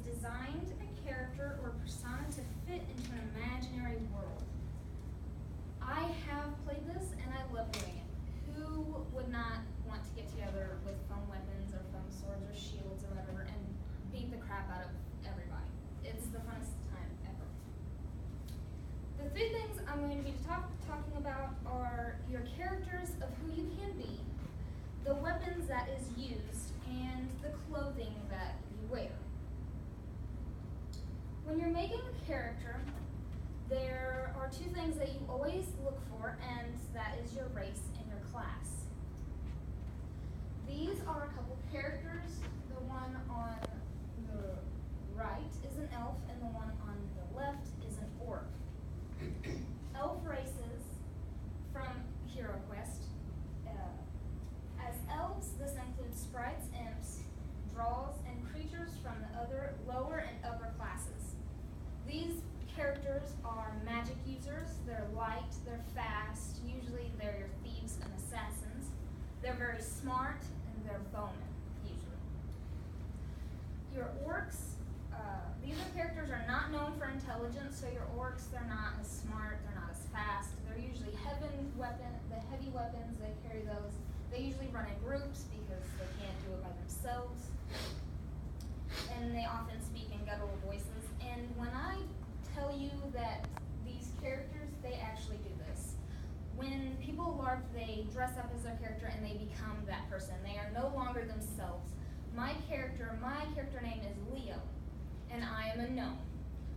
designed a character or persona to fit into an imaginary world. I have played this and I love doing it. Who would not want to get together with foam weapons or foam swords or shields or whatever and beat the crap out of everybody? It's the funnest time ever. The three things I'm going to be talking about are your characters of who you can be, the weapons that is used, and the clothing that you wear. When you're making a character, there are two things that you always look for, and that is your race and your class. These are a couple characters. The one on the right is an elf, and the one on the left is an orc. Elf races from HeroQuest. As elves, this includes sprites, imps, drolls, and creatures from the other lower and upper classes. These characters are magic users. They're light, they're fast. Usually they're your thieves and assassins. They're very smart, and they're bowmen, usually. Your orcs, these are characters are not known for intelligence, so your orcs, they're not as smart, they're not as fast. They're usually the heavy weapons, they carry those. They usually run in groups because they can't do it by themselves. And they often speak in guttural voices. And when I tell you that these characters, they actually do this. When people LARP, they dress up as their character and they become that person. They are no longer themselves. My character name is Leo, and I am a gnome.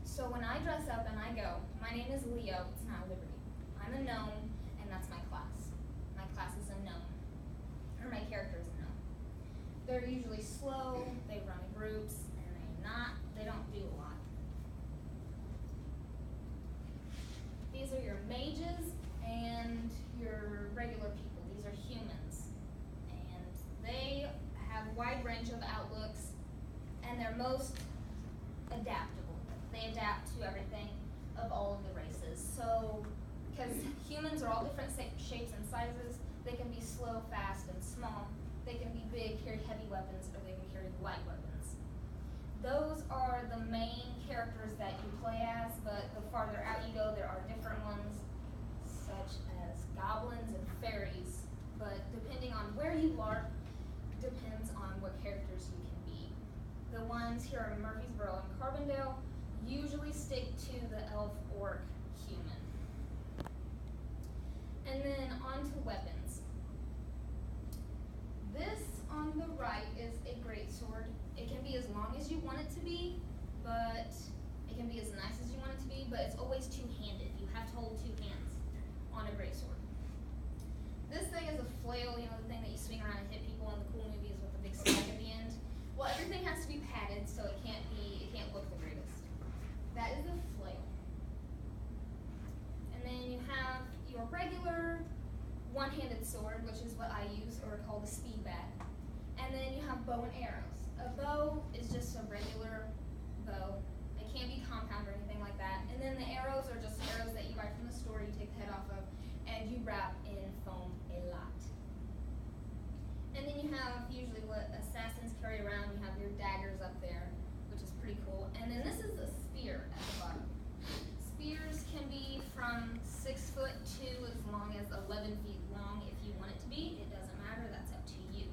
So when I dress up and I go, my name is Leo, it's not Liberty. I'm a gnome, and that's my class. My class is a gnome, or my character is a gnome. They're usually slow, they run in groups, and they don't do a lot. These are your mages and your regular people. These are humans. And they have a wide range of outlooks, and they're most adaptable. They adapt to everything of all of the races. So, because humans are all different shapes and sizes, they can be slow, fast, and small. They can be big, carry heavy weapons, or they can carry light weapons. Those are the main characters that you play as, but the farther out you go, there are different ones, such as goblins and fairies. But depending on where you LARP, depends on what characters you can be. The ones here in Murfreesboro and Carbondale usually stick to the elf, orc, human. And then on to weapons. This on the right is a greatsword. It can be as long as you want it to be, but it can be as nice as you want it to be, but it's always two-handed. You have to hold two hands on a greatsword. This thing is a flail, the thing that you swing around and hit people in the cool movies with the big spike at the end. Well, everything has to be padded, so it can't look the greatest. That is a flail. And then you have your regular one-handed sword, which is what I use, or called a speed bat. And then you have bow and arrows. A bow is just a regular bow. It can't be compound or anything like that. And then the arrows are just arrows that you buy from the store, you take the head off of, and you wrap in foam a lot. And then you have usually what assassins carry around. You have your daggers up there, which is pretty cool. And then this is a spear at the bottom. Spears can be from 6 foot to as long as 11 feet long if you want it to be. It doesn't matter, that's up to you.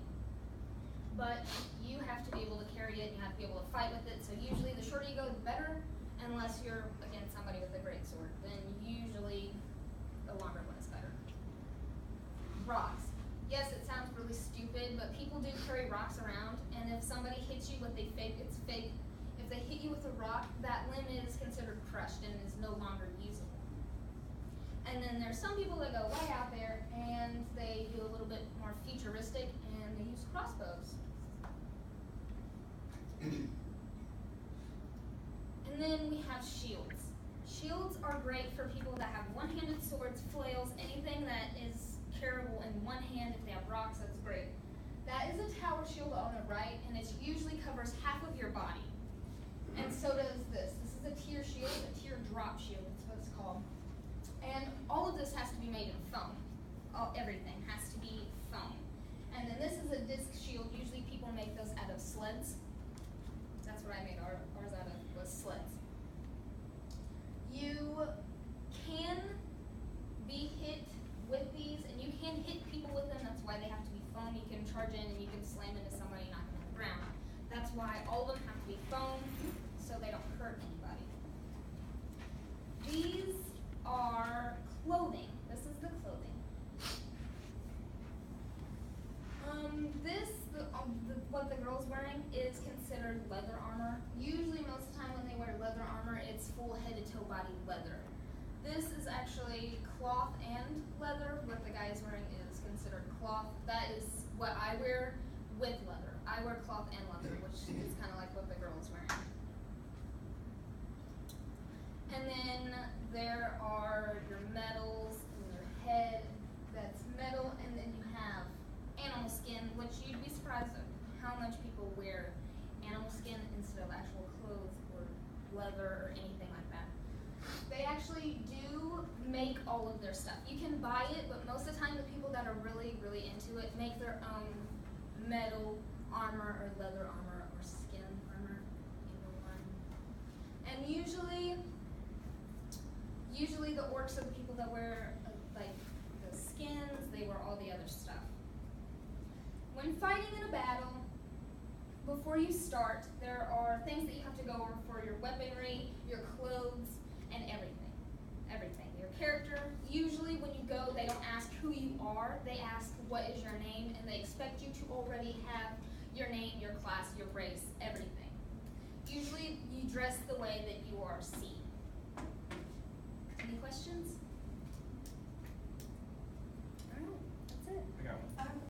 But you have to be able to carry it, you have to be able to fight with it. So usually the shorter you go, the better, unless you're against somebody with a great sword. Then usually the longer one is better. Rocks. Yes, it sounds really stupid, but people do carry rocks around, and if somebody hits you with a fake, it's fake. If they hit you with a rock, that limb is considered crushed and is no longer usable. And then there's some people that go way out there, and they do a little bit more futuristic, and they use crossbows. And then we have shields. Shields are great for people that have one-handed swords, flails, anything that is carryable in one hand. If they have rocks, that's great. That is a tower shield on the right, and it usually covers half of your body. And so does this. This is a tier shield, a tier drop shield, that's what it's called. And all of this has to be made in foam. Everything has to be foam. And then this is a disc shield. Usually people make those out of sleds. That's what I made ours charge in and you can slam into somebody, knock them on the ground. That's why all of them have to be foam so they don't hurt anybody. These are clothing. This is the clothing. What the girl's wearing is considered leather armor. Usually most of the time when they wear leather armor, it's full head to toe body leather. This is actually cloth and leather. What the guy is wearing is considered cloth. That is what I wear with leather. I wear cloth and leather, which is kind of like what the girl is wearing. And then there are your metals and your head. That's metal, and then you have animal skin, which you'd be surprised at how much people wear animal skin instead of actual clothes or leather or anything like that. They actually do make all of their stuff. You can buy it, but most of the time the people that are really, really into it make their own metal armor or leather armor or skin armor, either one. And usually the orcs are the people that wear like the skins, they wear all the other stuff. When fighting in a battle, before you start, there are things that you have to go over for your weaponry, your clothes, and everything. Everything. Your character, usually when you go, they don't ask who you are, they ask what is your name, and they expect you to already have your name, your class, your race,